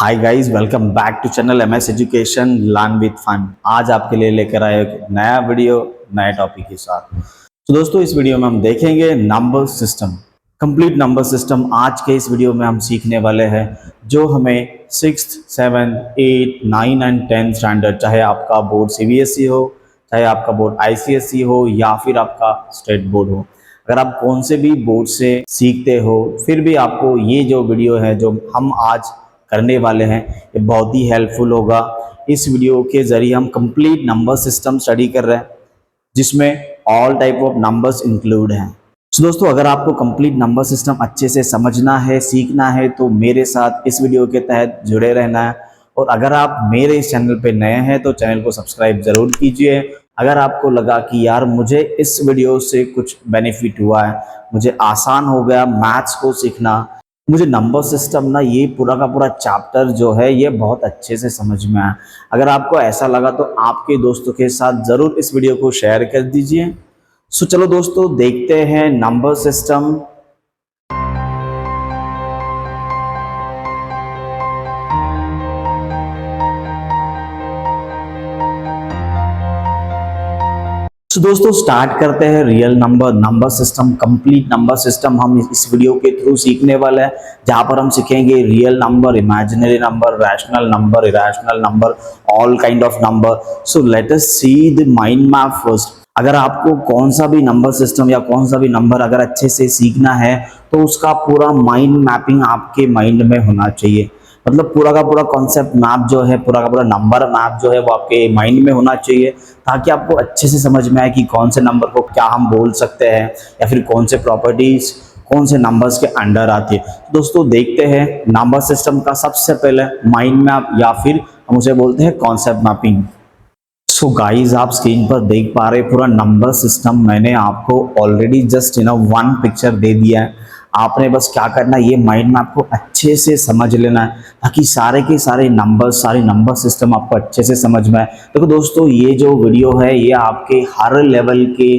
Hi guys, welcome back to channel MS education learn with fun. आज आपके लिए लेकर आए एक नया वीडियो नए टॉपिक के साथ। तो दोस्तों, इस वीडियो में हम देखेंगे number system, complete number system. आज के इस वीडियो में हम सीखने वाले हैं जो हमें 6th, 7th, 8, 9 एंड 10 स्टैंडर्ड, चाहे आपका बोर्ड सीबीएसई हो, चाहे आपका बोर्ड आईसीएसई हो या फिर आपका स्टेट बोर्ड हो, अगर आप कौन से भी बोर्ड से सीखते हो, फिर भी आपको ये जो वीडियो है जो हम आज करने वाले हैं ये बहुत ही हेल्पफुल होगा। इस वीडियो के जरिए हम कंप्लीट नंबर सिस्टम स्टडी कर रहे हैं जिसमें all type of numbers include हैं। तो दोस्तों, अगर आपको कंप्लीट नंबर सिस्टम अच्छे से समझना है, सीखना है, तो मेरे साथ इस वीडियो के तहत जुड़े रहना है। और अगर आप मेरे इस चैनल पे नए हैं तो चैनल को सब्सक्राइब जरूर कीजिए। अगर आपको लगा कि यार मुझे इस वीडियो से कुछ बेनिफिट हुआ है, मुझे आसान हो गया मैथ्स को सीखना, मुझे नंबर सिस्टम ना ये पूरा का पूरा चैप्टर जो है ये बहुत अच्छे से समझ में आया, अगर आपको ऐसा लगा तो आपके दोस्तों के साथ ज़रूर इस वीडियो को शेयर कर दीजिए। सो चलो दोस्तों, देखते हैं नंबर सिस्टम। तो दोस्तों, स्टार्ट करते हैं real number system, complete number system हम इस वीडियो के थ्रू सीखने वाले हैं, जहां पर हम सीखेंगे real number, imaginary number, rational number, irrational number, all kind of number. So let us see the mind map first. अगर आपको कौन सा भी नंबर सिस्टम या कौन सा भी नंबर अगर अच्छे से सीखना है तो उसका पूरा माइंड मैपिंग आपके माइंड में होना चाहिए। मतलब पूरा का पूरा कॉन्सेप्ट मैप जो है, पूरा का पूरा नंबर मैप जो है वो आपके माइंड में होना चाहिए, ताकि आपको अच्छे से समझ में आए कि कौन से नंबर को क्या हम बोल सकते हैं या फिर कौन से प्रॉपर्टीज कौन से नंबर्स के अंडर आती है। तो दोस्तों, देखते हैं नंबर सिस्टम का सबसे पहले माइंड मैप या फिर हम उसे बोलते हैं कॉन्सेप्ट मैपिंग। सो गाइज, आप स्क्रीन पर देख पा रहे पूरा नंबर सिस्टम मैंने आपको ऑलरेडी जस्ट वन पिक्चर दे दिया है। आपने बस क्या करना है, ये माइंड मैप को अच्छे से समझ लेना है ताकि सारे के सारे नंबर सिस्टम आपको अच्छे से समझ में आए। देखो दोस्तों, ये जो वीडियो है ये आपके हर लेवल के,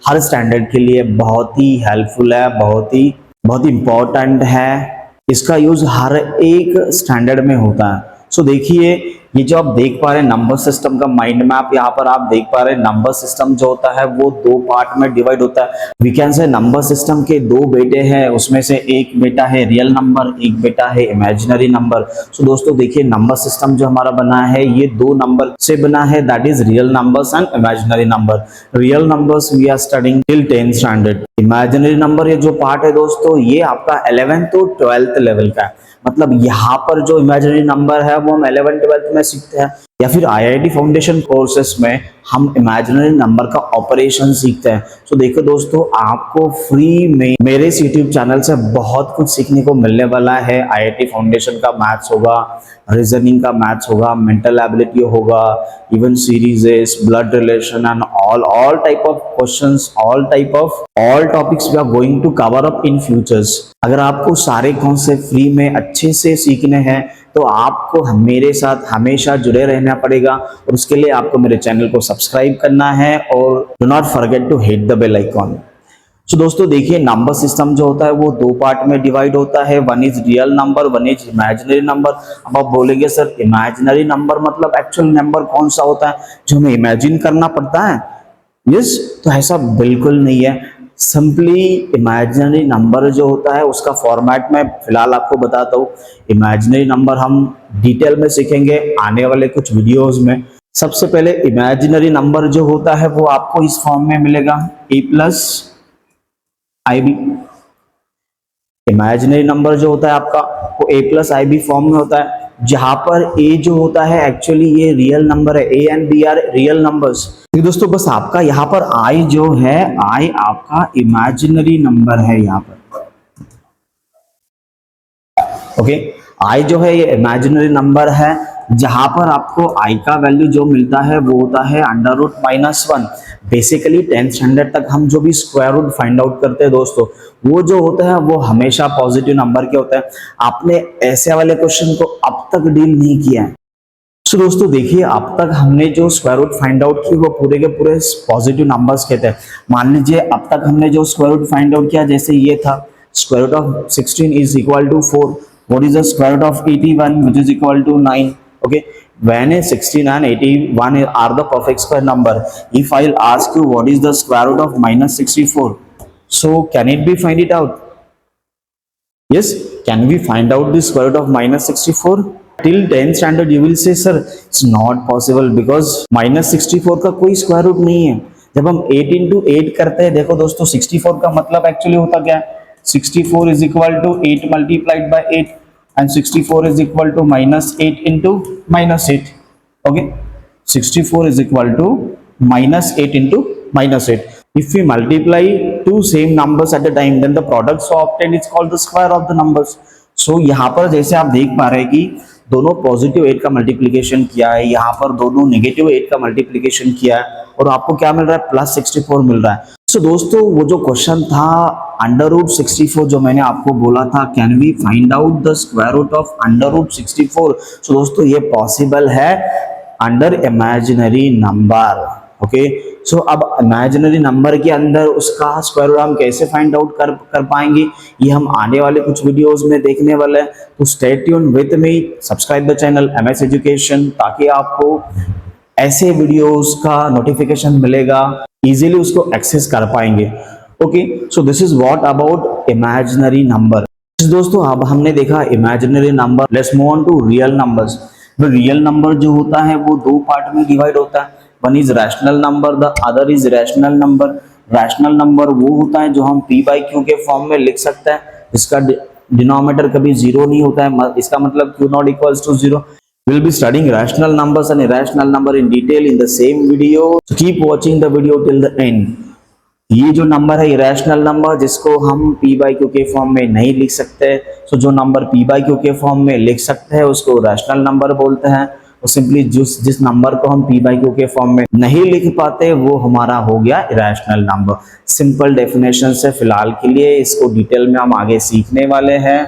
हर स्टैंडर्ड के लिए बहुत ही हेल्पफुल है, बहुत ही इम्पोर्टेंट है। इसका यूज हर एक स्टैंडर्ड में होता है। सो देखिए, ये जो आप देख पा रहे हैं नंबर सिस्टम का माइंड मैप, यहाँ पर आप देख पा रहे हैं नंबर सिस्टम जो होता है वो दो पार्ट में डिवाइड होता है। We can say number system के दो बेटे हैं, उसमें से एक बेटा है रियल नंबर, एक बेटा है इमेजिनरी नंबर। सो दोस्तों देखिए, नंबर सिस्टम जो हमारा बना है ये दो नंबर से बना है, that is real numbers and imaginary number. Real numbers we are studying till 10th standard. Imaginary number ये जो पार्ट है दोस्तों, ये आपका 11th to 12th लेवल का है। मतलब यहाँ पर जो इमेजिनरी नंबर है वो हम 11th 12th में सीखते हैं, या फिर आईआईटी फाउंडेशन कोर्सेस में हम इमेजिनरी नंबर का ऑपरेशन सीखते हैं। तो देखो दोस्तों, आपको फ्री में मेरे इस यूट्यूब चैनल से बहुत कुछ सीखने को मिलने वाला है। आईआईटी फाउंडेशन का मैथ्स होगा, रीजनिंग का मैथ्स होगा, मेंटल एबिलिटी होगा, even सीरीजेस, blood relation and all type of questions, all topics we are going to cover up in futures। अगर आपको सारे कॉन्सेप्ट फ्री में अच्छे से सीखने हैं तो आपको मेरे साथ हमेशा जुड़े रहना पड़ेगा, और उसके लिए आपको मेरे चैनल को सब्सक्राइब करना है और do not forget to hit the bell icon. तो दोस्तों देखिए, नंबर सिस्टम जो होता है वो दो पार्ट में डिवाइड होता है, one is real number, one is imaginary number. अब आप बोलेंगे सर इमेजिनरी नंबर मतलब एक्चुअल नंबर कौन सा होता है जो हमें इमेजिन करना पड़ता है? यस, तो ऐसा बिल्कुल नहीं है। सिंपली इमेजिनरी नंबर जो होता है उसका फॉर्मेट में फिलहाल आपको बताता हूँ। इमेजिनरी नंबर हम डिटेल में सीखेंगे आने वाले कुछ वीडियोस में। सबसे पहले इमेजिनरी नंबर जो होता है वो आपको इस फॉर्म में मिलेगा, a plus IB। Imaginary number जो होता है आपका वो a प्लस IB फॉर्म में होता है, जहां पर a जो होता है एक्चुअली ये रियल नंबर है, a and b are real numbers. दोस्तों बस आपका यहाँ पर I जो है, I आपका इमेजिनरी नंबर है यहाँ पर। ओके, I जो है ये इमेजिनरी नंबर है, जहां पर आपको I का वैल्यू जो मिलता है वो होता है √-1। बेसिकली 10th स्टैंडर्ड तक हम जो भी स्क्वायर रूट फाइंड आउट करते हैं दोस्तों, वो जो होता है वो हमेशा पॉजिटिव नंबर के होता है। आपने ऐसे वाले क्वेश्चन को अब तक डील नहीं किया है। सो दोस्तों देखिए, अब तक हमने जो स्क्वायर रूट फाइंड आउट की वो पूरे के पूरे पॉजिटिव नंबर्स के थे। मान लीजिए अब तक हमने जो स्क्वायर रूट फाइंड आउट किया, जैसे ये था square root of 16 is equal to 4, what is the square root of 81, which is equal to 9? Okay, when a 16 and 81 are the perfect square number, if I'll ask you what is the square root of minus 64, so can it be find it out? Yes, can we find out the square root of minus 64? Till 10th standard you will say sir it's not possible because minus 64 का कोई square root नहीं है। जब हम 8 into 8 करते हैं, देखो दोस्तों 64 का मतलब एक्चुअली होता क्या है, 64 is equal to 8 multiplied by 8 and 64 is equal to minus 8 into minus 8। Okay, 64 is equal to minus 8 into minus 8. If we multiply two same numbers at a time, then the product so obtained is called the square of the numbers. So यहाँ पर जैसे आप देख पा रहे हैं कि दोनों पॉजिटिव 8 का मल्टीप्लीकेशन किया है, यहाँ पर दोनों नेगेटिव 8 का मल्टीप्लीकेशन किया है और आपको क्या मिल रहा है, प्लस 64 मिल रहा है। So दोस्तों वो जो क्वेश्चन था अंडर रूट 64 जो मैंने आपको बोला था, can we find out the square root of under root 64? So दोस्तों ये पॉसिबल है under imaginary number. Okay, so अब इमेजिनरी नंबर के अंदर उसका स्क्वायर रूट हम कैसे फाइंड आउट कर पाएंगे, ये हम आने वाले कुछ वीडियोस में देखने वाले हैं। तो stay tune with me, subscribe the channel MS education, ताकि आपको ऐसे वीडियोस का नोटिफिकेशन मिलेगा, इजीली उसको एक्सेस कर पाएंगे। Okay, so this is what about imaginary number. दोस्तों अब हमने देखा imaginary number, let's move on to real numbers. Real number जो होता है वो दो पार्ट में डिवाइड होता है, one is rational number, the other is rational number. Rational number वो होता है जो हम p बाई क्यू के फॉर्म में लिख सकते हैं, जिसका डिनोमिनेटर कभी जीरो नहीं होता है, इसका मतलब q not equals to zero. We'll be studying rational numbers and irrational number in detail in the same video. So keep watching the video till the end. ये जो नंबर है इरेशनल नंबर, जिसको हम p बाई क्यू के form में नहीं लिख सकते, सो जो नंबर p बाई क्यू के फॉर्म में लिख सकते हैं उसको रैशनल नंबर बोलते हैं। और सिंपली जिस नंबर को हम p बाई क्यू के फॉर्म में नहीं लिख पाते वो हमारा हो गया इरेशनल नंबर। सिंपल डेफिनेशन से फिलहाल के लिए, इसको डिटेल में हम आगे सीखने वाले हैं।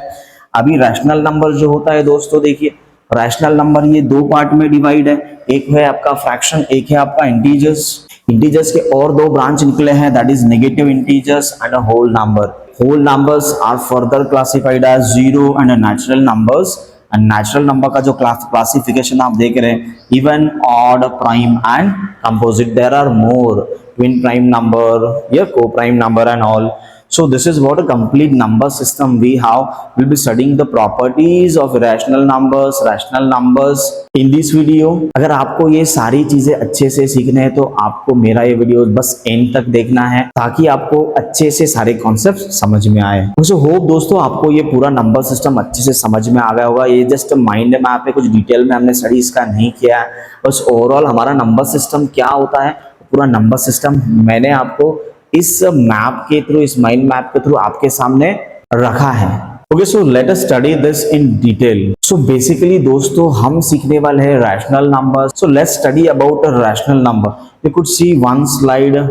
अभी रैशनल नंबर जो होता है दोस्तों, देखिए रैशनल नंबर ये दो पार्ट में डिवाइड है, एक है आपका फ्रैक्शन, एक है आपका इंटीजर्स। इंटीजर्स के और दो ब्रांच निकले हैं, that is negative integers and a whole number. Whole numbers are further classified as zero and natural numbers. And natural number का जो क्लासिफिकेशन आप देख रहे हैं, even, odd, prime and composite, there are more, twin prime number या coprime number and all. So this is what a complete number system we have. We'll be studying the properties of rational numbers, rational numbers in this video. अगर आपको ये सारी चीजें अच्छे से सीखने हैं तो आपको मेरा ये वीडियो बस एंड तक देखना है, ताकि आपको अच्छे से सारे कॉन्सेप्ट समझ में आए। मुझे होप दोस्तों आपको ये पूरा नंबर सिस्टम अच्छे से समझ में आ गया होगा। ये जस्ट माइंड मैप है, कुछ डिटेल में हमने स्टडी इसका नहीं किया है। बस ओवरऑल हमारा नंबर सिस्टम क्या होता है, पूरा नंबर सिस्टम मैंने आपको इस मैप के थ्रू, इस माइंड मैप के थ्रू आपके सामने रखा है। Okay, so let us study this in detail. So basically दोस्तों हम सीखने वाले हैं rational number. So let's study about a rational number. You could see one slide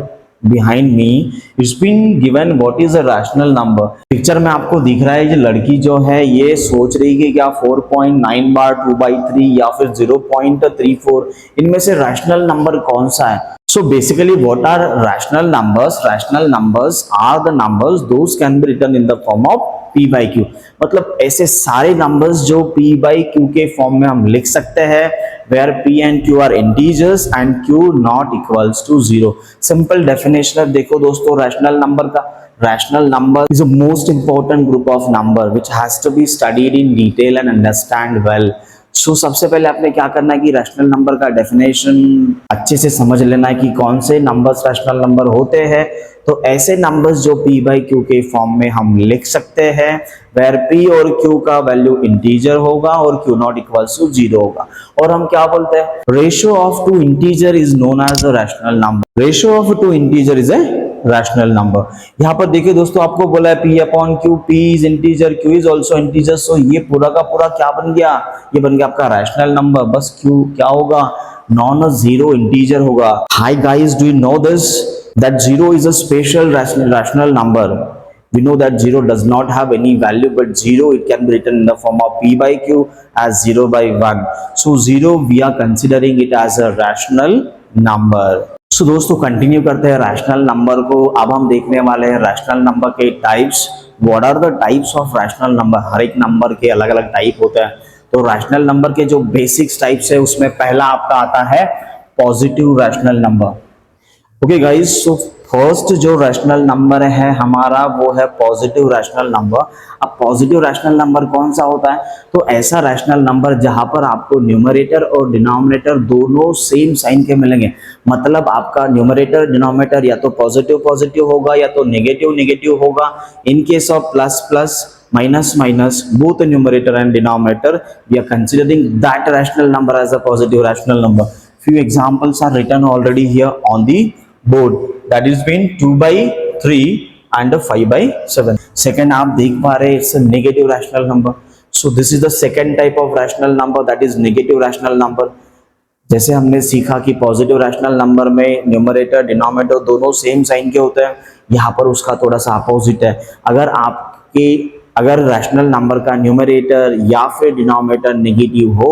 behind me, it's been given what is a rational number। Picture में आपको दिख रहा है ये लड़की जो है ये सोच रही है कि क्या 4.9 बार 2/3 या फिर 0.34 इनमें से रैशनल नंबर कौन सा है। So basically what are rational numbers? Rational numbers are the numbers those can be written in the form of p by q। मतलब ऐसे सारे नंबर्स जो p by q के फॉर्म में हम लिख सकते हैं, where p and q are integers and q not equals to 0। Simple definition देखो दोस्तों रैशनल नंबर का। Rational number is a most important group of number which has to be studied in detail and understand well। सो सबसे पहले आपने क्या करना है कि रैशनल नंबर का डेफिनेशन अच्छे से समझ लेना है कि कौन से नंबर्स रैशनल नंबर होते हैं। तो ऐसे नंबर्स जो p बाई क्यू के फॉर्म में हम लिख सकते हैं, वेयर p और q का वैल्यू इंटीजर होगा और q नॉट इक्वल्स टू 0 होगा। और हम क्या बोलते हैं, ratio of two integer is known as a rational number. Ratio of two integer is a rational number. यहाँ पर देखिए दोस्तों आपको बोला है p upon q, p is integer, q is also integer. So ये पूरा का पूरा क्या बन गया, ये बन गया आपका रैशनल नंबर। बस q क्या होगा, नॉन जीरो इंटीजर होगा। Hi guys, do you know this that zero is a special rational number. We know that 0 does not have any value, but 0 it can be written in the form of p by q as 0/1। So 0 we are considering it as a rational number। So दोस्तों continue करते हैं rational number को। अब हम देखने वाले हैं rational number के types. What are the types of rational number. हर एक नंबर के अलग अलग टाइप होते हैं। तो रैशनल नंबर के जो बेसिक्स टाइप्स है उसमें पहला आपका आता है positive rational number. Okay guys, so first जो रैशनल नंबर है हमारा वो है पॉजिटिव रैशनल नंबर। अब पॉजिटिव रैशनल नंबर कौन सा होता है? तो ऐसा रैशनल नंबर जहां पर आपको न्यूमरेटर और डिनोमिनेटर दोनों सेम साइन के मिलेंगे। मतलब आपका न्यूमरेटर डिनोमिनेटर या तो पॉजिटिव पॉजिटिव होगा या तो नेगेटिव नेगेटिव होगा। इन case of plus plus, minus minus, both numerator and denominator, we are considering that rational number as a positive rational number. Few examples are written already here on the board, that is been 2 by 3 and 5 by 7. Second आप देख पा रहे it's a negative rational number. So this is the second type of rational number, that is negative rational number. जैसे हमने सीखा कि positive rational number में numerator denominator दोनों सेम साइन के होते हैं, यहाँ पर उसका थोड़ा सा अपोजिट है। अगर रैशनल नंबर का न्यूमरेटर या फिर डिनोमिनेटर नेगेटिव हो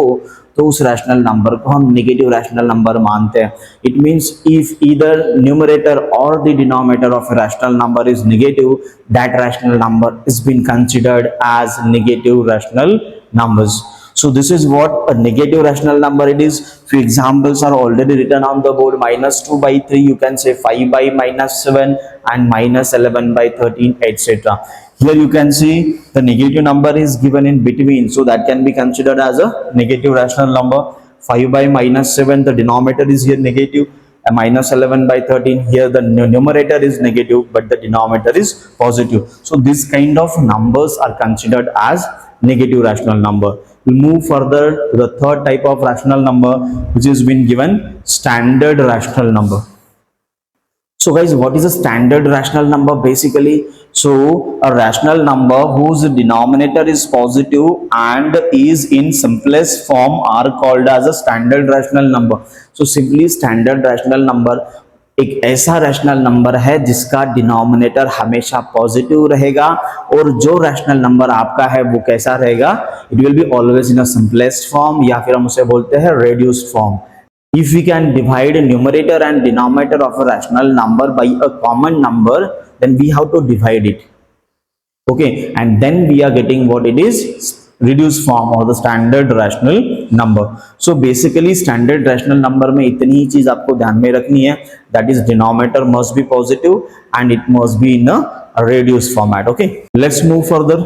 तो उस रैशनल नंबर को हम नेगेटिव रैशनल नंबर मानते हैं। It means if either numerator और the denominator of a rational number is negative, that rational number is been considered as negative rational numbers. So this is what a negative rational number it is. Few examples are already written on the board. Minus 2 by 3, you can say 5 by minus 7 and minus 11 by 13, etc. Here you can see the negative number is given in between, so that can be considered as a negative rational number. 5 by minus 7, the denominator is here negative, and minus 11 by 13, here the numerator is negative but the denominator is positive. So this kind of numbers are considered as negative rational number. We'll move further to the third type of rational number, which has been given standard rational number. So guys, what is a standard rational number? Basically, so a rational number whose denominator is positive and is in simplest form are called as a standard rational number. So simply standard rational number एक ऐसा rational number है जिसका denominator हमेशा positive रहेगा और जो rational number आपका है वो कैसा रहेगा? It will be always in a simplest form, या फिर हम उसे बोलते हैं reduced form. If we can divide numerator and denominator of a rational number by a common number, then we have to divide it. Okay, and then we are getting what it is, reduced form or the standard rational number. So basically standard rational number में इतनी ही चीज आपको ध्यान में रखनी है, that is denominator must be positive and it must be in a reduced format. Okay, let's move further.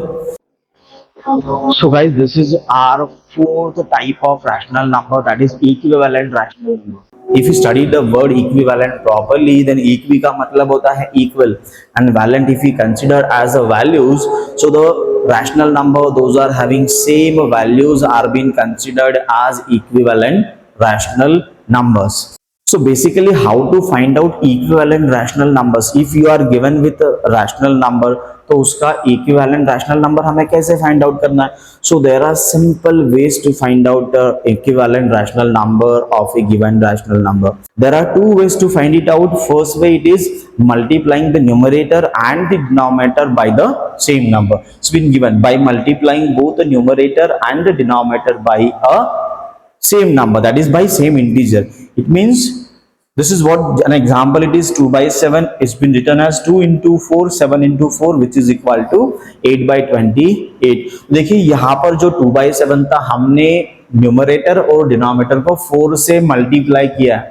So guys, this is our fourth type of rational number, that is equivalent rational number. If you study the word equivalent properly, then equi का मतलब होता है equal and valent if we consider as a values, so the rational number those are having same values are being considered as equivalent rational numbers. So basically how to find out equivalent rational numbers? If you are given with a rational number, तो उसका equivalent rational number हमें कैसे find out करना है? So there are simple ways to find out the equivalent rational number of a given rational number. There are two ways to find it out. First way it is multiplying the numerator and the denominator by the same number. It's been given by multiplying both the numerator and the denominator by a same number, that is by same integer. It means this is what an example it is. 2 by 7 it's been written as 2 into 4, 7 into 4, which is equal to 8 by 28. देखिए यहाँ पर जो 2 by 7 था हमने numerator और denominator को 4 से multiply किया।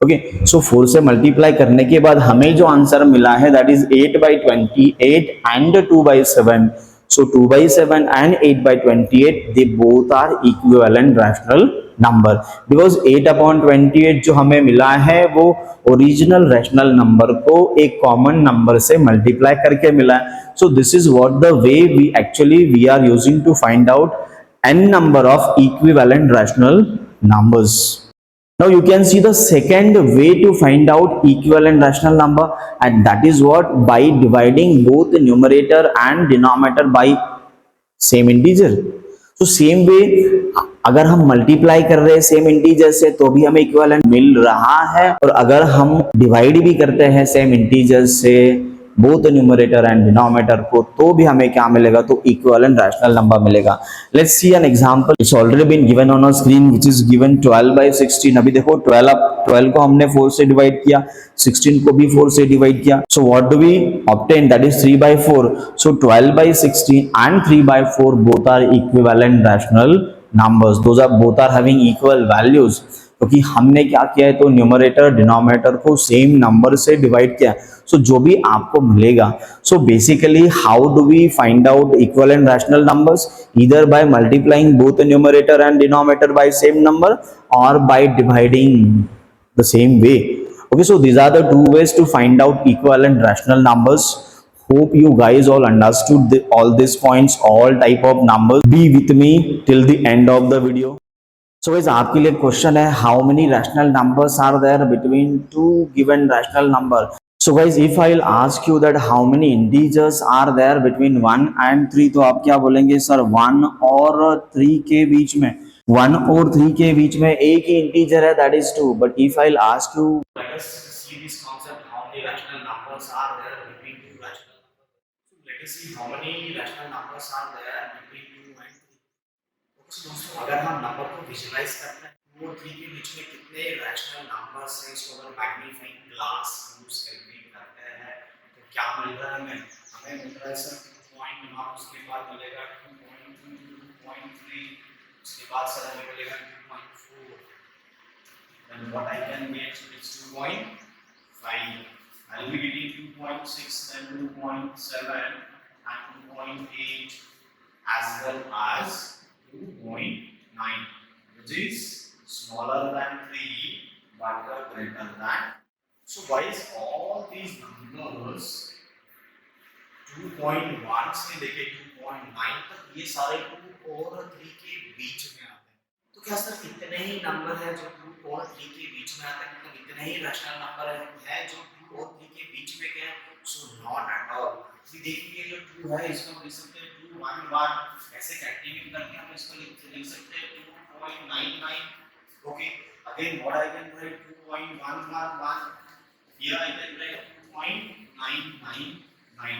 ओके, सो 4 से मल्टीप्लाई करने के बाद हमें जो आंसर मिला है that is 8 by 28 and 2 by 7. So 2 by 7 and 8 by 28, they both are equivalent rational number, because 8 upon 28 जो हमें मिला है वो ओरिजिनल रैशनल नंबर को एक कॉमन नंबर से मल्टीप्लाई करके मिला है. So this is what the way we are using to find out n number of equivalent rational numbers. Now you can see the second way to find out equivalent rational number, and that is what, by dividing both the numerator and denominator by same integer. So same way अगर हम multiply कर रहे हैं same integer से तो भी हमें equivalent मिल रहा है, और अगर हम डिवाइड भी करते हैं सेम इंटीजर से बोथ न्यूमरेटर एंड डिनोमिनेटर को, तो भी हमें क्या मिलेगा, तो इक्विवेलेंट रैशनल नंबर मिलेगा। Let's see an example, it's already been given on a screen which is given 12/16। अभी देखो 12 को हमने 4 से डिवाइड किया, 16 को भी 4 से डिवाइड किया, so what do we obtain, that is 3/4। So 12/16 and 3/4 both are equivalent rational numbers, those are both are having equal values, क्योंकि हमने क्या किया है, तो न्यूमरेटर डिनोमिनेटर को सेम नंबर से डिवाइड किया। सो जो भी आपको मिलेगा, so basically how do we find out equal and rational numbers, either by multiplying both numerator and denominator by same number और by dividing the same way. Okay, so these are the two ways to find out equal and rational numbers. Hope you guys all understood all these points, all type of numbers. Be with me till the end of the video. So guys, आपके लिए question है, how many rational numbers are there between two given rational number? So guys, if I'll ask you that how many integers are there between 1 and 3, तो आप क्या बोलेंगे sir, 1 और 3 के बीच में, 1 और 3 के बीच में एक ही इंटीजर है, that is 2. But if I'll ask you, let us see this concept, how many rational numbers are there between two rational numbers. So let us see how many rational numbers are there between 2 and 3. तो दोस्तों अगर हम number को visualise करते हैं, 2 और 3 के बीच में कितने रैशनल नंबर्स हैं, इसको अगर मैग्नीफाइंग ग्लास यूज करके करते हैं तो क्या मिल रहा है हमें, मिल रहा है सर 2.1, उसके बाद मिलेगा 2.2, 2.3, उसके बाद सर हमें मिलेगा 2.4, then what I can get is 2.5. I will be getting 2.6, then 2.7 and 2.8 as well as 2.9, which is smaller than 3 but greater than. So guys, all these numbers 2.1 से लेके 2.9 तक ये सारे 2 और 3 के बीच में आते हैं। तो क्या सर इतने ही नंबर है जो 2 और 3 के बीच में आते हैं, मतलब इतने ही रैशनल नंबर है जो 2 और 3 के बीच में क्या है? So not at all. ये देखिए जो 2 है इसको हम लिख सकते हैं 2 1 1, ऐसे कंटिन्यू करके हम इसको लिख सकते हैं 2.99। Okay, again what I can write 2.111, here I can write 2.999।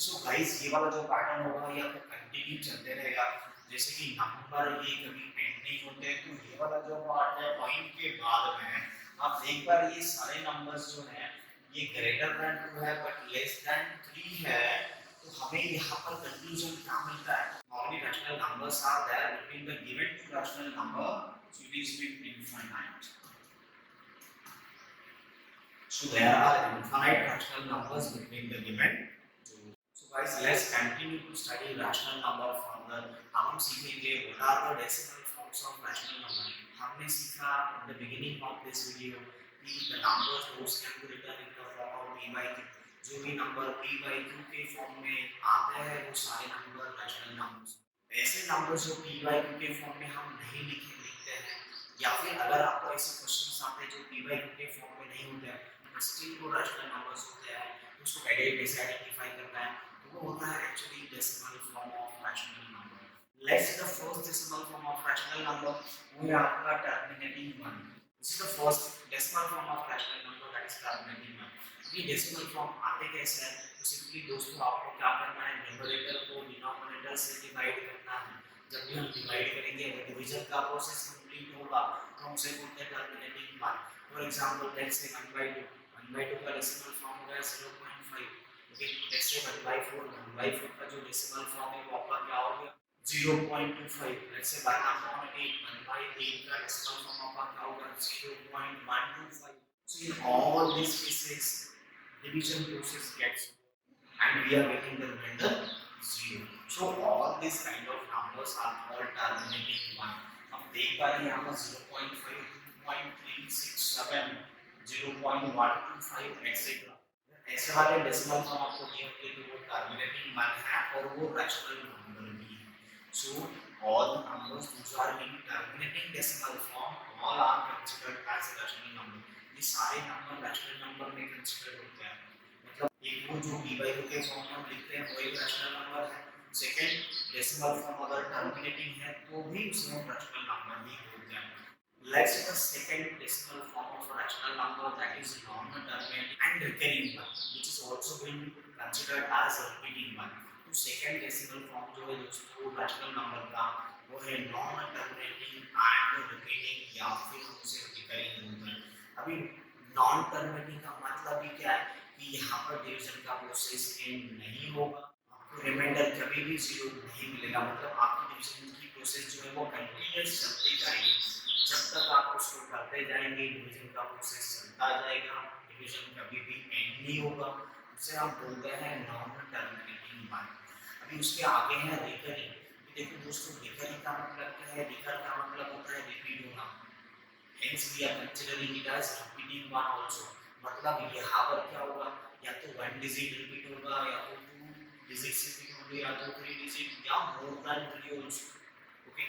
So guys ये वाला जो पैटर्न होगा ये आपको कंटिन्यू चलते रहेगा, जैसे कि नंबर ये कभी एंड नहीं होते हैं। तो ये वाला जो पार्ट है पॉइंट के बाद में आप देख पा रहे ये सारे नंबर्स जो है ये ग्रेटर देन 2 है बट लेस देन 3 है, तो हमें यहाँ पर कंक्लूजन क्या मिलता है, normally rational numbers are there between the given two rational number, so it is been infinite. So there are infinite rational numbers between the given two. So guys, let's continue to study rational number further. अब हम सीखेंगे what are the decimal forms of rational number. हमने सीखा in the beginning of this video कि the numbers those can be written in the form of p by q. जो भी number p by q के form में आते हैं वो सारे नंबर रैशनल नंबर्स। ऐसे नंबर्स जो p by q के फॉर्म में हम नहीं लिखते हैं, या फिर अगर आपको ऐसे क्वेश्चंस आते हैं जो p by q के फॉर्म में नहीं होते हैं स्टिल वो रैशनल नंबर्स होते हैं, उसको कैसे आइडेंटिफाई करना है, तो वो होता है actually decimal form of rational number. Let's see the first decimal form of rational number, वो है आपका terminating 1। This is the first decimal form of rational number, that is terminating 1। ये डेसिमल फॉर्म आते कैसे हैं, तो सिंपली दोस्तों आपको क्या करना है, न्यूमरेटर को डिनोमिनेटर से डिवाइड करना है। जब भी हम डिवाइड करेंगे डिवीजन का प्रोसेस कंप्लीट होगा तो हम उसे बोलते हैं terminating 1। For example let's say 1/2 1/2 का डेसिमल फॉर्म हो गया 0.5। ओके, लेट्स से 1/4 1/4 का जो डेसिमल फॉर्म है वो आपका क्या हो गया 0.25। लेट्स से 1/8 1/8 का डेसिमल फॉर्म आपका क्या होगा 0.125। So in all this cases division process gets and we are getting the remainder 0. So all these kind of numbers are called terminating 1। हम देख पा रहे हैं यहाँ पर 0.5 2.367 0.125 एक्सेट्रा। ऐसे वाले डेसिमल फॉर्म आपको दिए होंगे तो वो टर्मिनेटिंग 1 है और वो रैशनल नंबर भी है। सो all the numbers which are in terminating decimal form all are considered as rational number। ये सारे नंबर रैशनल नंबर में कंसीडर होते हैं, मतलब एक वो जो p by q के फॉर्म में हम लिखते हैं वो एक रैशनल नंबर है। सेकंड डेसिमल फॉर्म अगर टर्मिनेटिंग है तो भी उसमें रैशनल नंबर ही होते हैं। Let's take the second decimal form of a rational number, that is non-terminating and recurring one, which is also been considered as a repeating one. तो second decimal form जो है दोस्तों rational number का वो है non-terminating and repeating या फिर हम उसे recurring बोलते हैं। अभी non-terminating का मतलब ही क्या है कि यहाँ पर डिवीजन का प्रोसेस एंड नहीं होगा, आपको रिमाइंडर कभी भी जीरो नहीं मिलेगा, मतलब आपकी डिवीजन की प्रोसेस जो है वो कंटिन्यूअस चलती जाएगी। जब तक आप उसको करते जाएंगे डिवीजन का प्रोसेस चलता जाएगा, डिवीजन कभी भी एंड नहीं होगा, उसे हम बोलते हैं नॉन टर्मिनेटिंग वन। अभी उसके आगे है रिकरिंग। देखो दोस्तों रिकरिंग का मतलब क्या है, रिकर का मतलब होता है रिपीट होना, hence we are considering it as repeating one also. मतलब यहाँ पर क्या होगा, या तो वन डिजिट रिपीट होगा, या तो टू डिजिट्स रिपीट होंगे, या तो थ्री डिजिट या more than three also. Okay,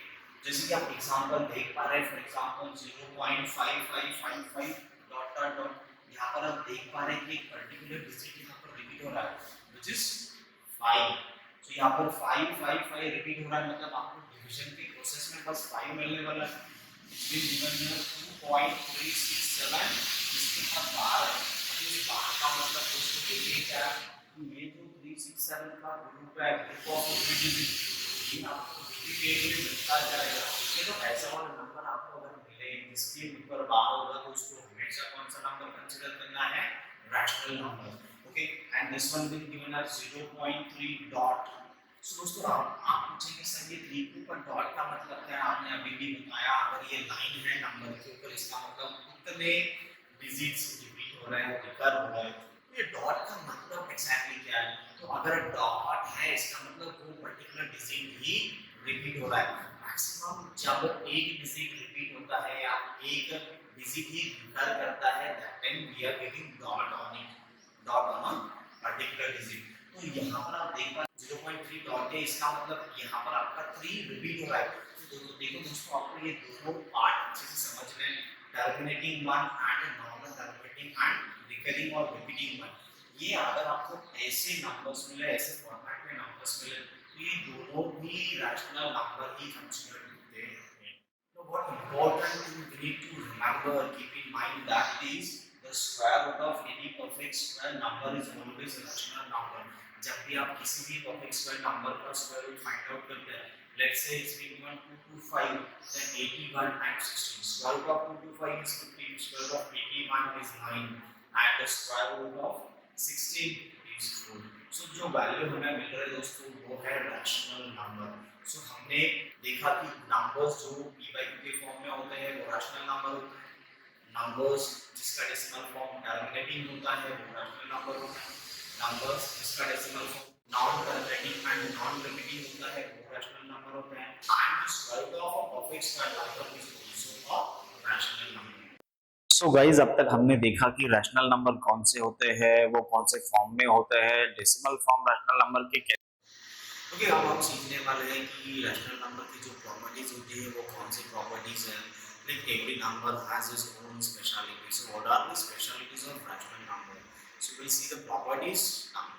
जैसे कि आप एग्जांपल देख पा रहे हैं, for example 0.5555 dot dot dot, यहाँ पर आप देख पा रहे हैं कि एक पर्टिकुलर डिजिट यहाँ पर रिपीट हो रहा है व्हिच इज 5। तो यहाँ पर 555 रिपीट हो रहा है, मतलब आपको डिवीजन के प्रोसेस में बस 5 मिलने वाला है। इसमें गिवन है 2.367, इसके बाद 12 है। अभी इस 12 का मतलब दोस्तों देखिए क्या है कि ये जो 367 का ग्रुप है, ग्रुप ऑफ डिजिट, ये आपको रिपीटेडली मिलता जाएगा। ये तो ऐसा वाला नंबर आपको अगर मिले जिसके ऊपर बार होगा तो उसको हमेशा कौन सा नंबर कंसीडर करना है, rational number. Okay, and this one will given as 0.3 dot. So दोस्तों आप पूछेंगे सर ये 3 के ऊपर डॉट का मतलब क्या है, आपने अभी भी बताया अगर ये लाइन है नंबर के ऊपर इसका मतलब उतने डिजिट्स रिपीट हो रहे हैं, रिकर हो रहे हैं। ये डॉट का मतलब एग्जैक्टली क्या है, तो अगर डॉट है इसका मतलब वो पर्टिकुलर डिजिट ही रिपीट हो रहा है। मैक्सिमम जब एक डिजिट रिपीट होता है या एक डिजिट ही रिकर करता है, that time we are getting dot on it, dot on a particular digit. तो यहाँ पर आप देख पा 0.3 डॉट है, इसका मतलब यहाँ पर आपका 3 रिपीट हो रहा है। तो देखो दोस्तों आपको ये दोनों पार्ट अच्छे से समझ लें, terminating one and non terminating and recurring और रिपीटिंग वन। ये अगर आपको ऐसे नंबर्स मिले, ऐसे फॉर्मेट में नंबर्स मिले, तो ये दोनों भी रैशनल नंबर ही कंसीडर होते हैं। तो what important thing we need to remember, keep in mind that is the square root of any perfect square number is always a rational number। जब भी आप किसी भी perfect square number का square root find out करते हैं, let's say it's been given 225, then 81 times 16, square root of 225 is 15, square root of 81 is 9, and the square root of 16 is 4। सो जो value हमें मिल रहा है दोस्तों वो है रैशनल नंबर। सो हमने देखा कि नंबर्स जो p by q के फॉर्म में होते हैं वो रैशनल नंबर होते हैं, नंबर्स जिसका डेसिमल फॉर्म टर्मिनेटिंग होता है वो रैशनल नंबर होता है, नंबर्स जिसका decimal form non terminating and non repeating होता है वो रैशनल नंबर होते हैं, and the square root of a perfect square number is also a rational number. So guys अब तक हमने देखा कि रैशनल नंबर कौन से होते हैं, वो कौन से फॉर्म में होते हैं, डेसिमल फॉर्म रैशनल नंबर के क्या। ओके, अब हम सीखने वाले हैं कि रैशनल नंबर की जो प्रॉपर्टीज होती है वो कौन सी प्रॉपर्टीज हैं। Like every number has its own speciality, so what are the specialities of rational number, so will see the properties now.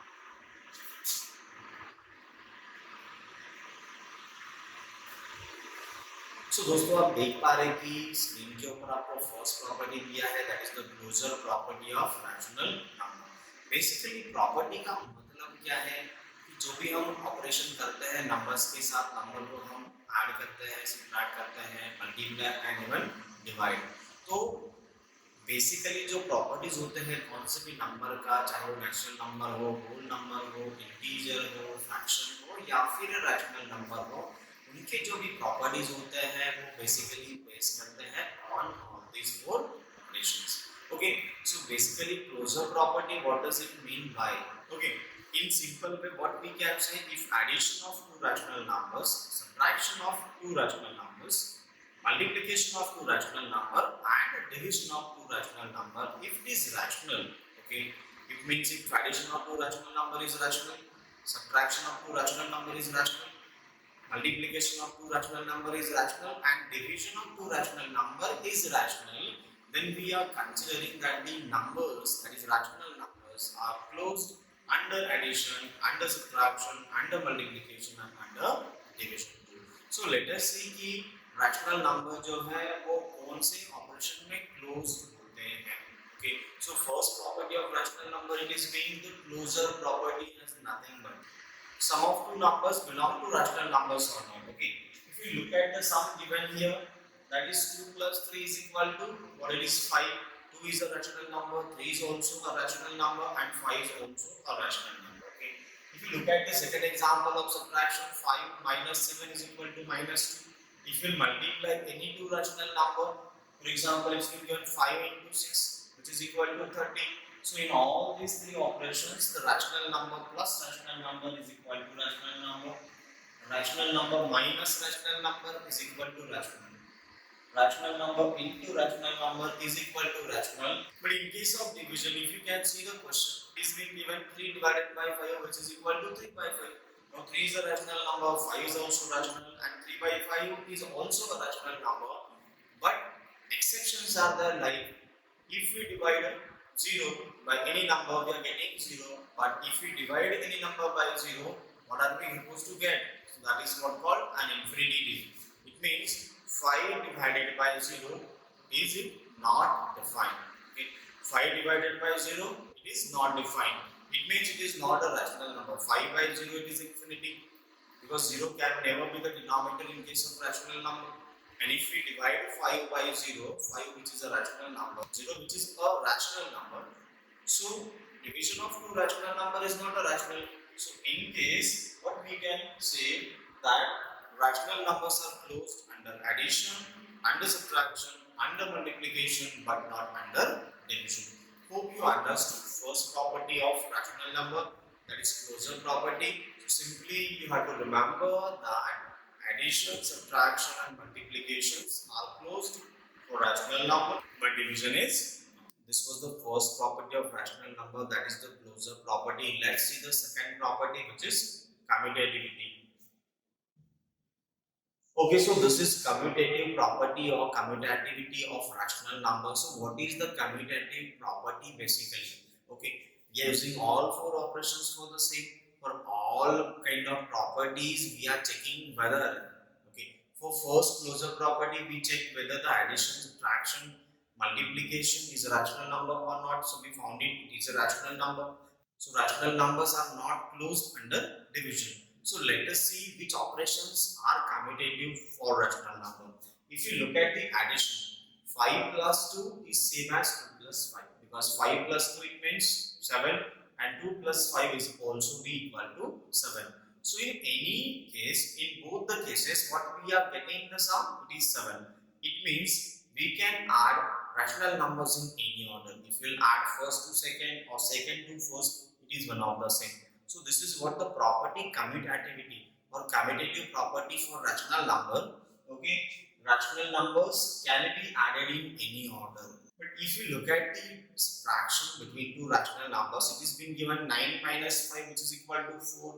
So दोस्तों आप देख पा रहे हैं कि स्क्रीन के ऊपर आपको फर्स्ट प्रॉपर्टी दिया है, that is the closure property of rational number. Basically property का मतलब क्या है कि जो भी हम ऑपरेशन करते हैं नंबर्स के साथ, नंबर को हम ऐड करते हैं, सबट्रैक्ट करते हैं, मल्टीप्लाई एंड इवन डिवाइड, तो बेसिकली जो प्रॉपर्टीज होते हैं कौन से भी नंबर का, चाहे वो नेचुरल नंबर हो, होल नंबर हो, इंटीजर हो, फ्रैक्शन हो या फिर रैशनल नंबर हो, उनके जो भी प्रॉपर्टीज होते हैं वो बेसिकली बेस करते हैं on all these four operations। okay, so basically closure property, what does it mean by, okay, in simple way what we can say, if addition of two rational numbers, subtraction of two rational numbers, multiplication of two rational number and division of two rational number, if it is rational, okay, it means if addition of two rational number is rational, subtraction of two rational number is rational, multiplication of two rational number is rational and division of two rational number is rational, then we are considering that the numbers, that is rational numbers, are closed under addition, under subtraction, under multiplication and under division। so let us see कि rational number जो है वो कौन से operation में closed होते हैं. Okay, so first property of rational number, it is being the closure property has nothing but sum of two numbers belong to rational numbers or not. Okay, if you look at the sum given here, that is 2 plus 3 is equal to what it is 5. 2 is a rational number, 3 is also a rational number, and 5 is also a rational number. Okay, if you look at the second example of subtraction, 5 minus 7 is equal to minus 2. If you multiply any two rational number, for example, if you given 5 into 6, which is equal to 30. So in all these three operations, the rational number plus rational number is equal to rational number. Rational number minus rational number is equal to rational. Rational number into rational number is equal to rational. But in case of division, if you can see the question, it is being given 3 divided by 5, which is equal to 3 by 5. Now 3 is a rational number, 5 is also rational, and 3 by 5 is also a rational number. But exceptions are there, like if we divide 0 by any number, we are getting 0. But if we divide any number by 0, what are we supposed to get? So that is what called an infinity. It means 5 divided by 0 is not defined. Okay. 5 divided by 0, it is not defined. It means it is not a rational number. 5 by 0, it is infinity, because 0 can never be the denominator in case of rational number. And if we divide 5 by 0, 5 which is a rational number, 0 which is a rational number, so division of two rational number is not a rational. So in case, what we can say that rational numbers are closed under addition, under subtraction, under multiplication, but not under division. Hope you understood first property of rational number, that is closure property. So simply you have to remember that addition, subtraction and multiplications are closed for rational number, but division is. This was the first property of rational number, that is the closure property. Let's see the second property, which is commutativity. Okay, so this is commutative property or commutativity of rational numbers. So what is the commutative property basically? Okay, we are using all four operations for the same. For all kind of properties, we are checking whether, okay, for first closure property, we check whether the addition, subtraction, multiplication is a rational number or not. So we found it is a rational number. So rational numbers are not closed under division. So let us see which operations are commutative for rational number. If you look at the addition, 5 plus 2 is same as 2 plus 5, because 5 plus 2 it means 7, and 2 plus 5 is also be equal to 7. So in any case, in both the cases, what we are getting the sum, it is 7. It means we can add rational numbers in any order. If we will add first to second or second to first, it is one of the same. So this is what the property commutativity or commutative property for rational number. Okay, rational numbers can be added in any order. But if you look at the subtraction between two rational numbers, it is being given 9 minus 5, which is equal to 4,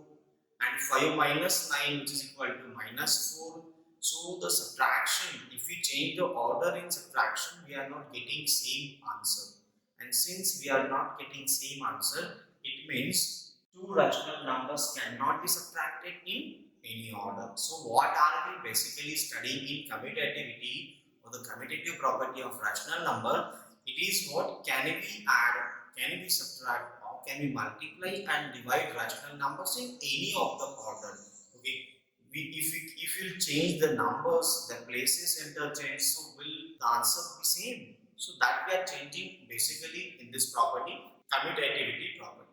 and 5 minus 9, which is equal to minus 4. So the subtraction, if we change the order in subtraction, we are not getting same answer. And since we are not getting same answer, it means two rational numbers cannot be subtracted in any order. So what are we basically studying in commutativity or the commutative property of rational number? It is what can we add, can we subtract, or can we multiply and divide rational numbers in any of the order. Okay. If you change the numbers, the places interchange, so will the answer be same? So that we are changing basically in this property, commutativity property.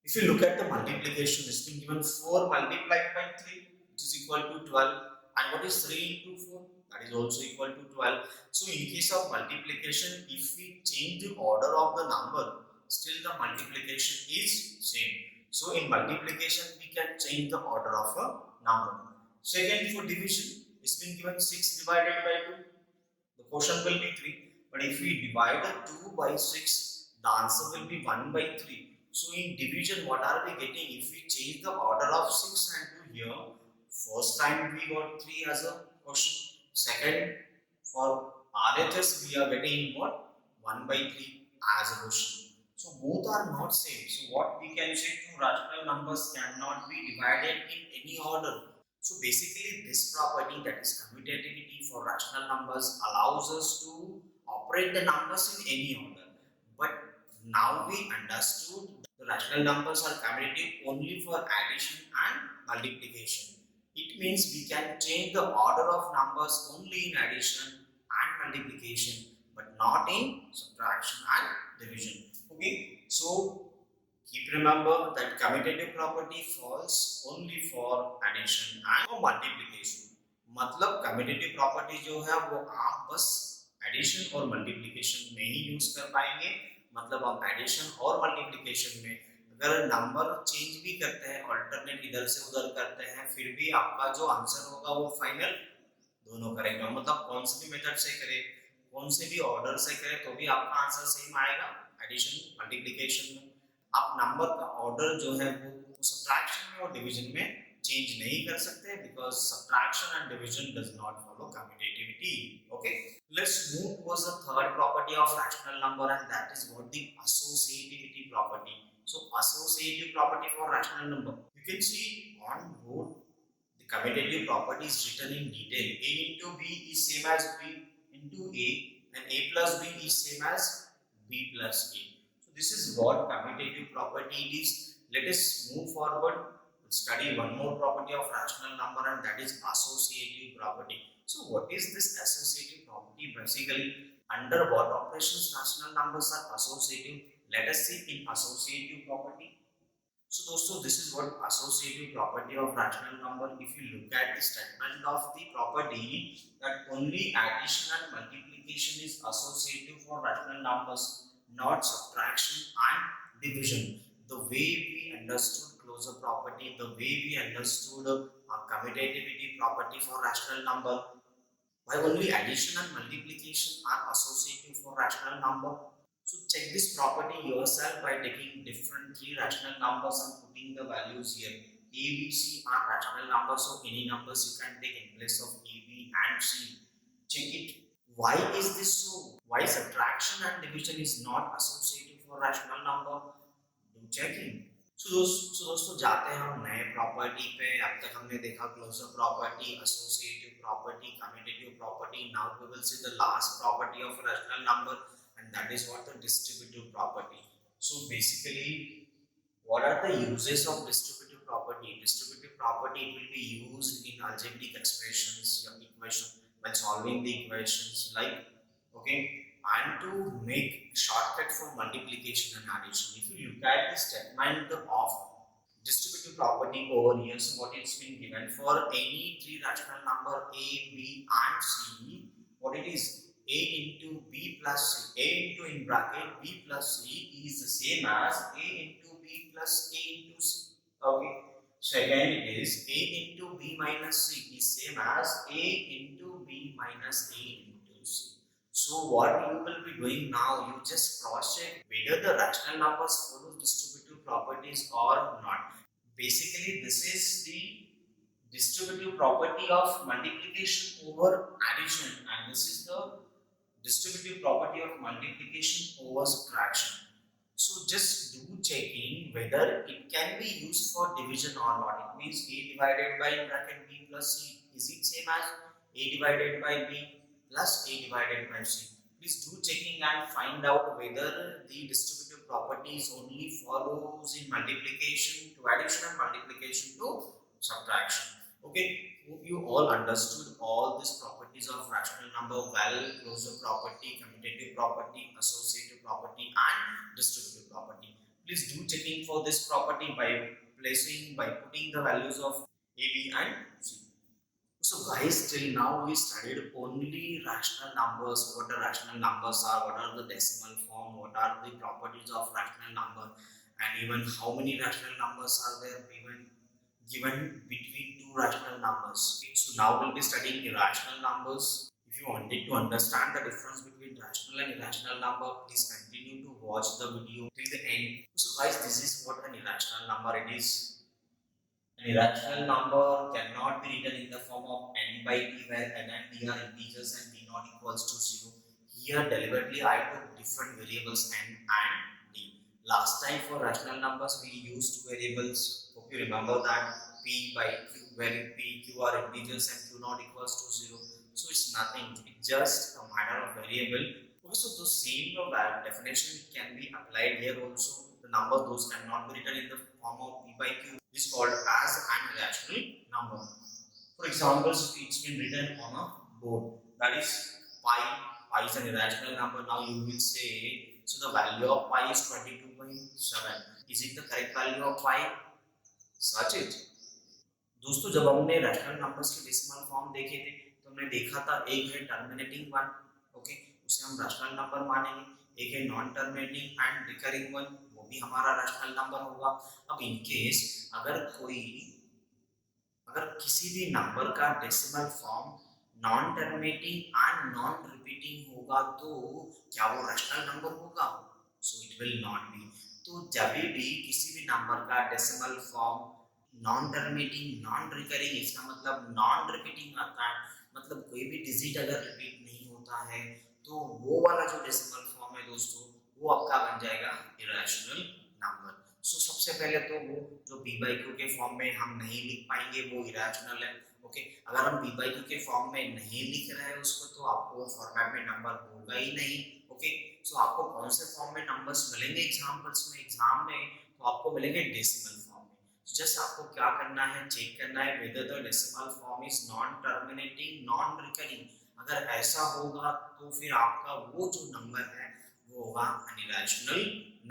If you look at the multiplication, it's been given 4 multiplied by 3, which is equal to 12. And what is 3 into 4? That is also equal to 12. So in case of multiplication, if we change the order of the number, still the multiplication is same. So in multiplication, we can change the order of a number. Second, for division, it's been given 6 divided by 2. The quotient will be 3. But if we divide 2 by 6, the answer will be 1 by 3. So in division, what are we getting? If we change the order of 6 and 2 here, first time we got 3 as a quotient. Second, for RHS, we are getting what? 1 by 3 as a quotient. So both are not same. So what we can say, two rational numbers cannot be divided in any order. So basically this property, that is commutativity for rational numbers, allows us to operate the numbers in any order. But now we understood the rational numbers are commutative only for addition and multiplication. It means we can change the order of numbers only in addition and multiplication, but not in subtraction and division. Okay, so keep remember that commutative property falls only for addition and for multiplication. मतलब commutative property जो है वो आप बस addition और multiplication में ही use कर पाएंगे. मतलब आप addition और multiplication में अगर नंबर चेंज भी करते हैं, अल्टरनेट इधर से उधर करते हैं, फिर भी आपका जो आंसर होगा वो फाइनल दोनों करेंगे. मतलब कौन से भी मेथड से करें, कौन से भी ऑर्डर से करें, तो भी आपका आंसर सेम आएगा एडिशन मल्टीप्लिकेशन में. आप नंबर का ऑर्डर जो है वो सब्ट्रैक्शन में और डिवीजन में चेंज नहीं कर सकते, because subtraction and division does not follow commutativity. Okay, let's move towards the third property of rational number, and that is what the associativity property. So associative property for rational number, you can see on board the commutative property is written in detail. A into B is same as B into A, and A plus B is same as B plus A. So this is what commutative property is. Let us move forward and study one more property of rational number, and that is associative property. So what is this associative property? Basically, under what operations rational numbers are associative? Let us see in associative property. So दोस्तों, this is what associative property of rational number. If you look at the statement of the property that only addition and multiplication is associative for rational numbers, not subtraction and division. The way we understood closure property, the way we understood commutativity property for rational number, why only addition and multiplication are associative for rational number. So check this property yourself by taking different three rational numbers and putting the values here. A, B, C are rational numbers, so any numbers you can take in place of A, B and C. Check it. Why is this so? Why subtraction and division is not associative for rational number? Do checking. So दोस्तों जाते हैं हम नए property पे. अब तक हमने देखा closure property, associative property, commutative property. Now we will see the last property of rational number, and that is what the distributive property. So basically, what are the uses of distributive property? Distributive property will be used in algebraic expressions, your equation, when solving the equations, like, okay, and to make shortcut for multiplication and addition. If you look at the statement of distributive property over here, so what it's been given for any three rational number A, B and C, what it is, A into B plus C, A into in bracket B plus C is the same as A into B plus A into C. Okay. So again it is A into B minus C is same as A into B minus A into C. So what you will be doing now, you just cross check whether the rational numbers follow distributive properties or not. Basically this is the distributive property of multiplication over addition, and this is the distributive property of multiplication over subtraction. So just do checking whether it can be used for division or not. It means A divided by bracket B plus C, is it same as A divided by B plus A divided by C? Please do checking and find out whether the distributive properties only follows in multiplication to addition and multiplication to subtraction. Okay, hope you all understood all these properties of rational number well. Closure property, commutative property, associative property and distributive property. Please do checking for this property by putting the values of A, B and C. So guys, till now we studied only rational numbers, what the rational numbers are, what are the decimal form, what are the properties of rational number, and even how many rational numbers are there given between two rational numbers. So now we'll be studying irrational numbers. If you wanted to understand the difference between rational and irrational number, please continue to watch the video till the end. So guys, this is what an irrational number it is. An irrational number cannot be written in the form of n by t, where n and t are integers and t not equals to 0. Here deliberately I took different variables n and d. Last time for rational numbers we used variables. Hope you remember that. p by q, where p, q are integers and q not equals to 0. So it's nothing, it's just a matter of variable. Also, the same definition can be applied here also. The number those cannot be written in the form of p by q is called as an irrational number. For example, it's been written on a board, that is pi. Pi is an irrational number. Now you will say, so the value of pi is 22.7. Is it the correct value of pi? Search it. दोस्तों, जब हमने rational numbers के decimal form देखे थे तो हमने देखा था एक है टर्मिनेटिंग वन, ओके, उसे हम रैशनल नंबर मानेंगे। एक है non terminating and recurring one, वो भी हमारा रैशनल नंबर होगा। अब इन केस अगर किसी भी नंबर का decimal form non terminating and non repeating होगा तो क्या वो रैशनल नंबर होगा? So it will not be. तो जब भी किसी भी नंबर का decimal form non terminating non recurring, इसका मतलब नॉन रिपीटिंग आता है, मतलब कोई भी डिजिट अगर रिपीट नहीं होता है तो वो वाला जो डेसिमल फॉर्म है दोस्तों, वो आपका बन जाएगा इरेशनल नंबर। सो सबसे पहले तो वो जो b बाई क्यू के फॉर्म में हम नहीं लिख पाएंगे वो इरेशनल है, ओके। अगर हम b बाई क्यू के फॉर्म में नहीं लिख रहे हैं उसको तो आपको फॉर्मेट में नंबर होगा ही नहीं, ओके। सो आपको कौन से फॉर्म में नंबर्स मिलेंगे एग्जाम्पल्स में, एग्जाम में तो आपको मिलेंगे डेसिमल फॉर्म में। जस्ट आपको क्या करना है, चेक करना है whether the decimal form is non terminating non recurring. अगर ऐसा होगा तो फिर आपका वो जो नंबर है वो होगा अन इरेशनल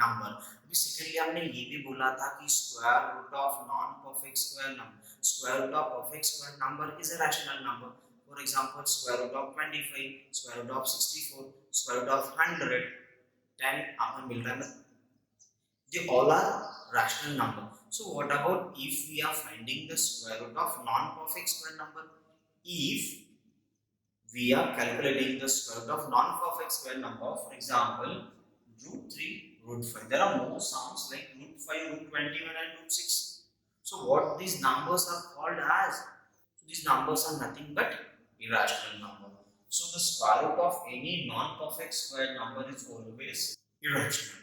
नंबर। अभी सेकेंडली हमने ये भी बोला था कि square root of non perfect square number, square root of perfect square number is a rational number. For example square root of 25, square root of 64, square root of 110 आपको मिल रहा है। They all are rational number. So what about if we are finding the square root of non-perfect square number? If we are calculating the square root of non-perfect square number, for example, root 3, root 5. There are more sums like root 5, root 21 and root 6. So what these numbers are called as? So these numbers are nothing but irrational number. So the square root of any non-perfect square number is always irrational.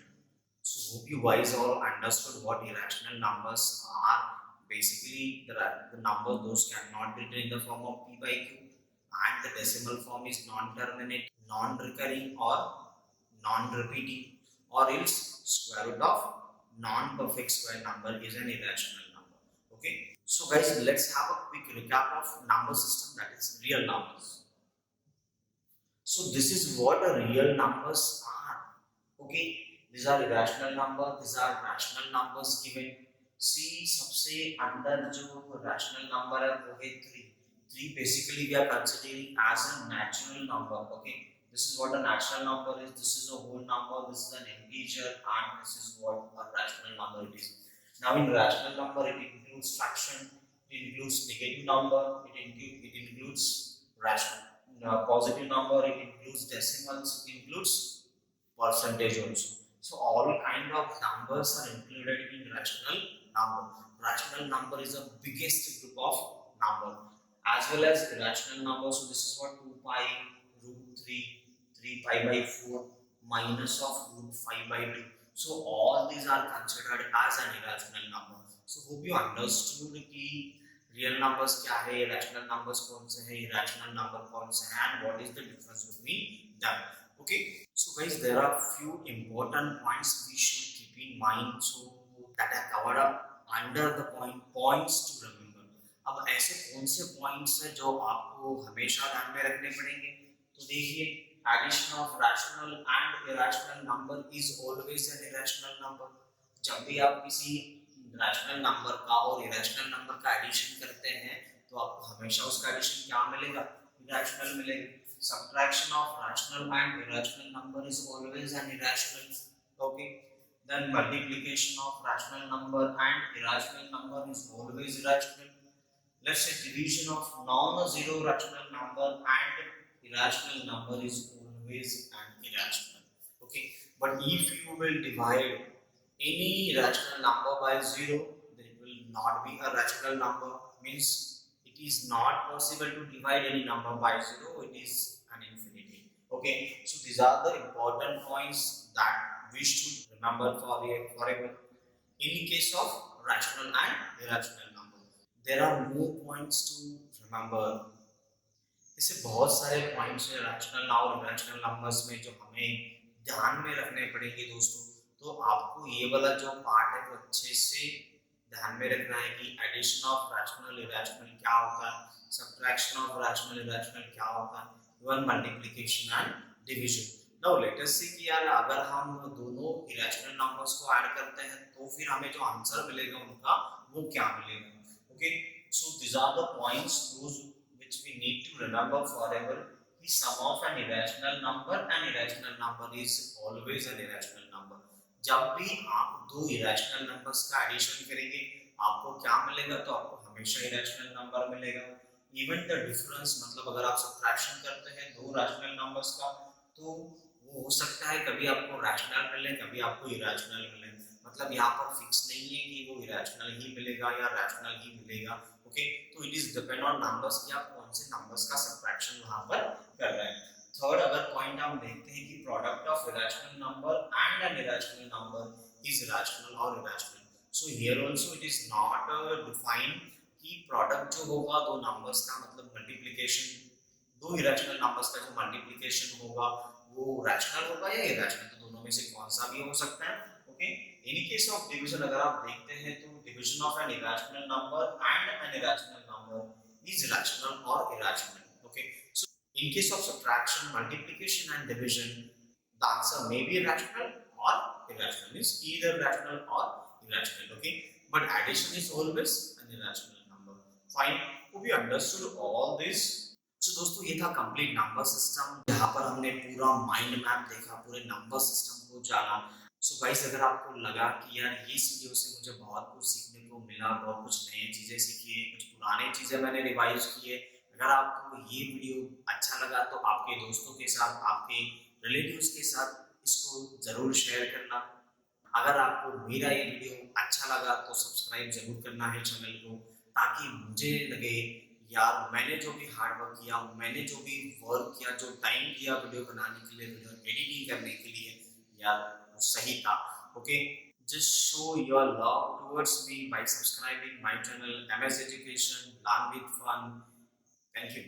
So hope you guys all understood what irrational numbers are. Basically, the number those cannot be written in the form of p by q, and the decimal form is non-terminate, non-recurring or non-repeating, or else square root of non-perfect square number is an irrational number. Okay. So guys, let's have a quick recap of number system, that is real numbers. So this is what a real numbers are. Okay. These are irrational number, these are rational numbers given. See, सबसे अंदर जो rational number है वो है 3. 3 basically we are considering as a natural number. Okay, this is what a natural number is. This is a whole number. This is an integer, and this is what a rational number it is. Now in rational number, it includes fraction, it includes negative number, it includes rational positive number, it includes decimals, it includes percentage also. So all kind of numbers are included in rational number. Rational number is the biggest group of number, as well as irrational number. So this is what 2 pi, root 3, 3 pi by 4, minus of root 5 by 2. So all these are considered as an irrational number. So hope you understood कि real numbers क्या है, irrational numbers कौन से हैं, irrational number कौन से हैं, and what is the difference between them. Okay. So guys, there are few important points we should keep in mind, so that are covered up under the points to remember. अब ऐसे कौन से points हैं जो आपको हमेशा ध्यान में रखने पड़ेंगे? तो देखिए, addition of rational and irrational number is always an irrational number. जब भी आप किसी rational number का और irrational number का addition करते हैं तो आपको हमेशा उसका addition क्या मिलेगा? Irrational मिलेगा. Subtraction of rational and irrational number is always an irrational. Okay. Then multiplication of rational number and irrational number is always irrational. Let's say division of non-zero rational number and irrational number is always an irrational. Okay. But if you will divide any irrational number by 0, then it will not be a rational number. Means it is not possible to divide any number by 0, it is an infinity. Okay, so these are the important points that we should remember forever in the case of rational and irrational number. There are more points to remember. इससे बहुत सारे points हैं rational और irrational numbers में जो हमें ध्यान में रखने पड़ेंगे दोस्तों। तो आपको ये वाला जो पार्ट है वो अच्छे से ध्यान में रखना है कि एडिशन ऑफ रैशनल इरेशनल क्या होता है, सब्ट्रैक्शन ऑफ रैशनल इरेशनल क्या होता है, even multiplication and division. Now let us see कि यार अगर हम दोनों इरेशनल नंबर्स को ऐड करते हैं तो फिर हमें जो आंसर मिलेगा उनका वो क्या मिलेगा। Okay, so this are the points which we need to remember forever कि sum of an irrational number and irrational number is always an irrational number। जब भी आप दो irrational numbers का एडिशन करेंगे आपको क्या मिलेगा, तो आपको हमेशा irrational number मिलेगा। इवन द डिफरेंस मतलब अगर आप सब्ट्रैक्शन करते हैं दो रैशनल नंबर्स का तो वो हो सकता है कभी आपको रैशनल मिले कभी आपको इरेशनल मिले। मतलब यहाँ पर फिक्स नहीं है कि वो इरेशनल ही मिलेगा या रैशनल ही मिलेगा। ओके, तो it is depend on numbers कि आप कौन से नंबर्स का सब्ट्रैक्शन वहां पर कर रहे हैं। थर्ड अगर पॉइंट हम देखते हैं कि product of irrational number and an irrational number is rational और irrational. So here also it is not defined कि प्रोडक्ट जो होगा दो नंबर्स का मतलब मल्टीप्लिकेशन, दो इरेशनल नंबर्स का जो मल्टीप्लिकेशन होगा वो रैशनल होगा या इरेशनल, तो दोनों में से कौन सा भी हो सकता है। Okay, in case of division अगर आप देखते हैं तो division of an irrational number and an irrational number is rational और irrational. Okay, so in case of subtraction multiplication and division the answer may be rational or irrational, is either rational or irrational। Okay, but addition is always an irrational number। Fine, hope you understood all this। तो दोस्तों ये था complete number system, जहाँ पर हमने पूरा mind map देखा, पूरे नंबर सिस्टम को जाना। सो गाइस अगर आपको लगा कि यार ये वीडियो से मुझे बहुत कुछ सीखने को मिला, बहुत कुछ नई चीजें सीखी है, कुछ पुरानी चीजें मैंने रिवाइज की है, अगर आपको ये वीडियो अच्छा लगा तो आपके दोस्तों के साथ, आपके रिलेटिव्स के साथ इसको जरूर शेयर करना। अगर आपको मेरा ये वीडियो अच्छा लगा तो सब्सक्राइब जरूर करना है चैनल को, ताकि मुझे लगे यार मैंने जो भी हार्ड वर्क किया, मैंने जो भी वर्क किया, जो टाइम दिया वीडियो बनाने के लिए, वीडियो एडिटिंग करने के लिए, यार वो सही था। Okay, just show your love towards me by subscribing my channel MS Education Learn with Fun। Thank you।